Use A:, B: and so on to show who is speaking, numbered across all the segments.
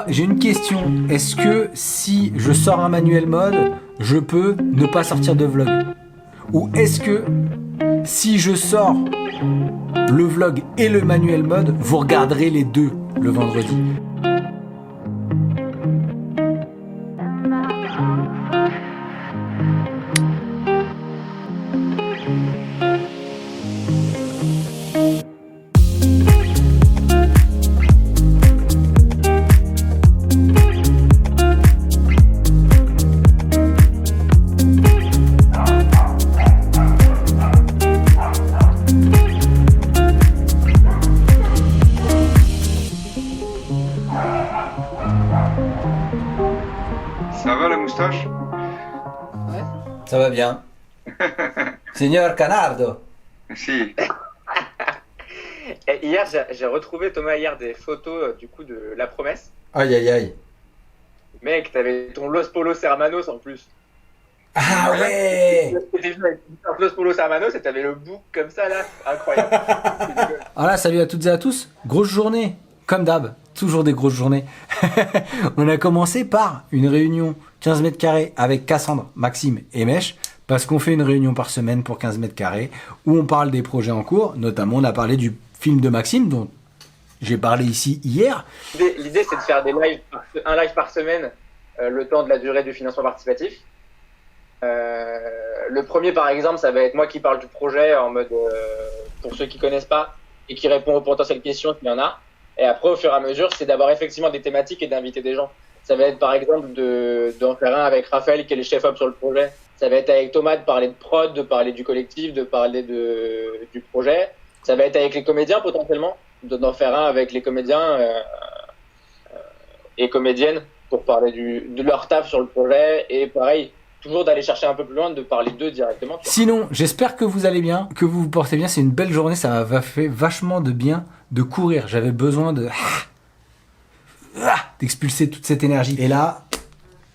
A: J'ai une question. Est-ce que si je sors un manuel mode, je peux ne pas sortir de vlog? Ou est-ce que si je sors le vlog et le manuel mode, vous regarderez les deux le vendredi?
B: Ça va la moustache?
C: Ouais.
A: Ça va bien. Signor Canardo.
B: Si.
C: Et hier, j'ai retrouvé Thomas hier des photos du coup de La Promesse.
A: Aïe aïe aïe.
C: Mec, t'avais ton Los Polos Hermanos en plus.
A: Ah ouais.
C: T'étais venu avec ton Los Polos Hermanos et t'avais le bouc comme ça là, incroyable.
A: Voilà, salut à toutes et à tous. Grosse journée, comme d'hab. Toujours des grosses journées. On a commencé par une réunion 15 mètres carrés avec Cassandre, Maxime et Mèche, parce qu'on fait une réunion par semaine pour 15 mètres carrés, où on parle des projets en cours. Notamment, on a parlé du film de Maxime, dont j'ai parlé ici hier.
C: L'idée c'est de faire des lives, un live par semaine, le temps de la durée du financement participatif. Le premier par exemple, ça va être moi qui parle du projet en mode, pour ceux qui connaissent pas, et qui répond aux potentielles questions s'il y en a. Et après, au fur et à mesure, c'est d'avoir effectivement des thématiques et d'inviter des gens. Ça va être par exemple d'en faire un avec Raphaël qui est le chef-op sur le projet. Ça va être avec Thomas de parler de prod, de parler du collectif, de parler du projet. Ça va être avec les comédiens potentiellement, d'en faire un avec les comédiens et comédiennes pour parler de leur taf sur le projet. Et pareil, toujours d'aller chercher un peu plus loin, de parler d'eux directement. Tu vois.
A: Sinon, j'espère que vous allez bien, que vous vous portez bien. C'est une belle journée, ça m'a fait vachement de bien de courir. J'avais besoin d'expulser toute cette énergie. Et là,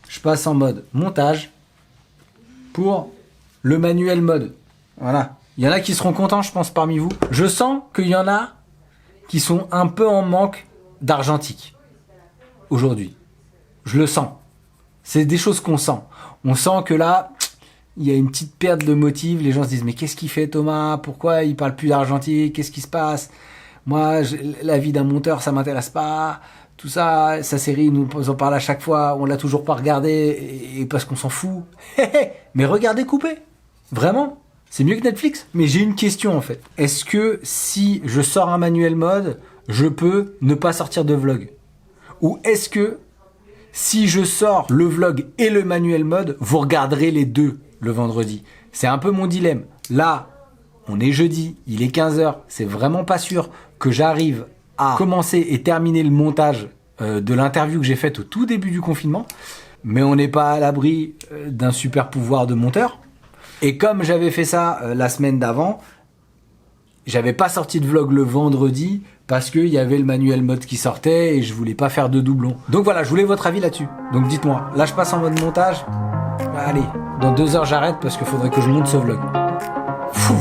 A: je passe en mode montage pour le manuel mode. Voilà. Il y en a qui seront contents, je pense, parmi vous. Je sens qu'il y en a qui sont un peu en manque d'argentique aujourd'hui. Je le sens. C'est des choses qu'on sent. On sent que là, il y a une petite perte de motive. Les gens se disent, mais qu'est-ce qu'il fait Thomas? Pourquoi il parle plus d'argentique? Qu'est-ce qui se passe? Moi, la vie d'un monteur, ça m'intéresse pas. Tout ça, sa série, nous en parle à chaque fois. On l'a toujours pas regardé et parce qu'on s'en fout. Mais regardez coupé. Vraiment. C'est mieux que Netflix. Mais j'ai une question en fait. Est-ce que si je sors un manuel mode, je peux ne pas sortir de vlog? Ou est-ce que si je sors le vlog et le manuel mode, vous regarderez les deux le vendredi? C'est un peu mon dilemme. Là, on est jeudi, il est 15h, c'est vraiment pas sûr que j'arrive à commencer et terminer le montage de l'interview que j'ai faite au tout début du confinement. Mais on n'est pas à l'abri d'un super pouvoir de monteur. Et comme j'avais fait ça la semaine d'avant, j'avais pas sorti de vlog le vendredi parce qu'il y avait le manuel mode qui sortait et je voulais pas faire de doublons. Donc voilà, je voulais votre avis là-dessus. Donc dites-moi, là je passe en mode montage. Allez, dans 2 heures j'arrête parce qu'il faudrait que je monte ce vlog. Fou.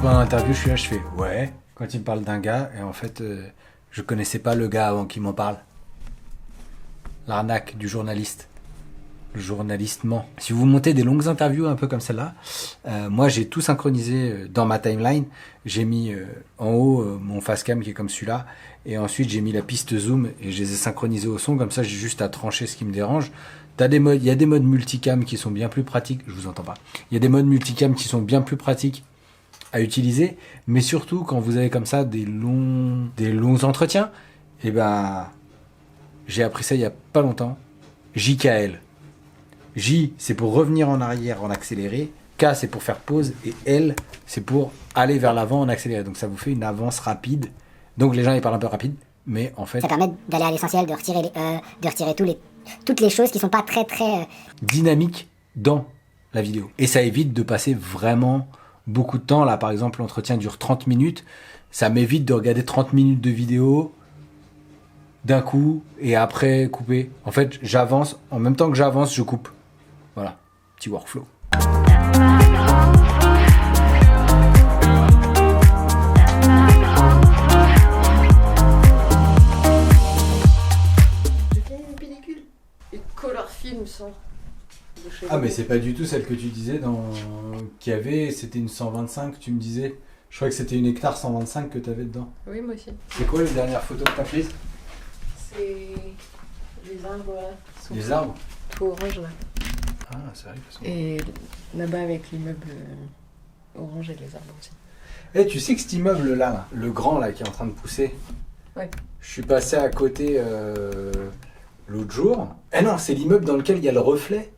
A: Pendant l'interview, je suis là, je fais ouais, quand il me parle d'un gars, et en fait, je connaissais pas le gars avant qu'il m'en parle. L'arnaque du journaliste. Le journaliste ment. Si vous montez des longues interviews un peu comme celle-là, moi j'ai tout synchronisé dans ma timeline. J'ai mis en haut mon facecam qui est comme celui-là, et ensuite j'ai mis la piste zoom et je les ai synchronisés au son, comme ça j'ai juste à trancher ce qui me dérange. Il y a des modes multicam qui sont bien plus pratiques, je vous entends pas. Il y a des modes multicam qui sont bien plus pratiques à utiliser, mais surtout quand vous avez comme ça des longs entretiens, et ben j'ai appris ça il y a pas longtemps. JKL. J, c'est pour revenir en arrière en accéléré. K c'est pour faire pause et L c'est pour aller vers l'avant en accéléré. Donc ça vous fait une avance rapide. Donc les gens ils parlent un peu rapide, mais en fait
D: Ça permet d'aller à l'essentiel, de retirer les de retirer toutes les choses qui sont pas très
A: dynamique dans la vidéo. Et ça évite de passer vraiment beaucoup de temps. Là par exemple l'entretien dure 30 minutes. Ça m'évite de regarder 30 minutes de vidéo d'un coup et après couper. En fait j'avance, en même temps que j'avance je coupe. Voilà, petit workflow.
E: J'ai fait une pellicule. Et Color Film sans.
A: Ah mais c'est pas du tout celle que tu disais qu'il y avait, c'était une 125 tu me disais. Je crois que c'était une hectare 125 que tu avais dedans.
E: Oui, moi aussi.
A: C'est quoi les dernières photos que tu as prises?
E: C'est les arbres là. Sont
A: Les arbres?
E: tout orange là.
A: Ah c'est vrai que
E: Et là-bas avec l'immeuble orange et les arbres aussi.
A: Eh, tu sais que cet immeuble là, le grand là qui est en train de pousser,
E: Ouais.
A: je suis passé à côté l'autre jour. Eh non, c'est l'immeuble dans lequel il y a le reflet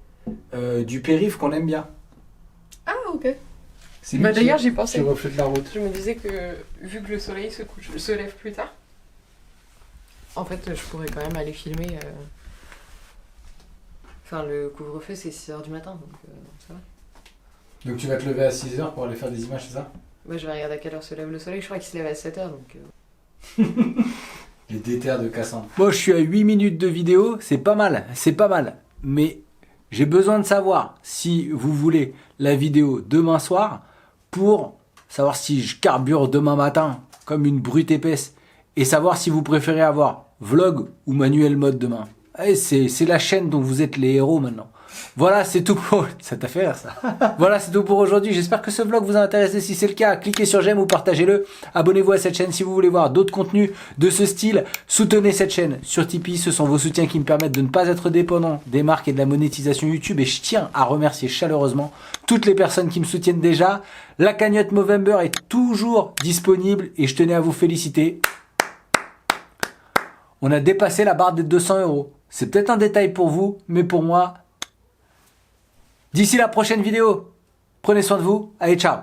A: du périph' qu'on aime bien.
E: Ah, ok.
A: C'est
E: Bah,
A: lui
E: d'ailleurs,
A: qui-
E: j'y pensais.
A: qui reflète la route.
E: Je me disais que vu que le soleil se lève plus tard, en fait, je pourrais quand même aller filmer. Enfin, le couvre-feu c'est 6h du matin, donc ça va.
A: Donc tu vas te lever à 6h pour aller faire des images, c'est ça?
E: Bah, je vais regarder à quelle heure se lève le soleil. Je crois qu'il se lève à 7h, donc.
A: Les déterres de Cassandre. Bon, je suis à 8 minutes de vidéo, c'est pas mal, Mais j'ai besoin de savoir si vous voulez la vidéo demain soir pour savoir si je carbure demain matin comme une brute épaisse et savoir si vous préférez avoir vlog ou manuel mode demain. Allez, c'est la chaîne dont vous êtes les héros maintenant. Voilà, c'est tout pour... Ça t'a fait rire, ça. Voilà, c'est tout pour aujourd'hui. J'espère que ce vlog vous a intéressé. Si c'est le cas, cliquez sur j'aime ou partagez-le. Abonnez-vous à cette chaîne si vous voulez voir d'autres contenus de ce style. Soutenez cette chaîne sur Tipeee. Ce sont vos soutiens qui me permettent de ne pas être dépendant des marques et de la monétisation YouTube. Et je tiens à remercier chaleureusement toutes les personnes qui me soutiennent déjà. La cagnotte Movember est toujours disponible et je tenais à vous féliciter. On a dépassé la barre des 200 €. C'est peut-être un détail pour vous, mais pour moi... D'ici la prochaine vidéo, prenez soin de vous. Allez, ciao!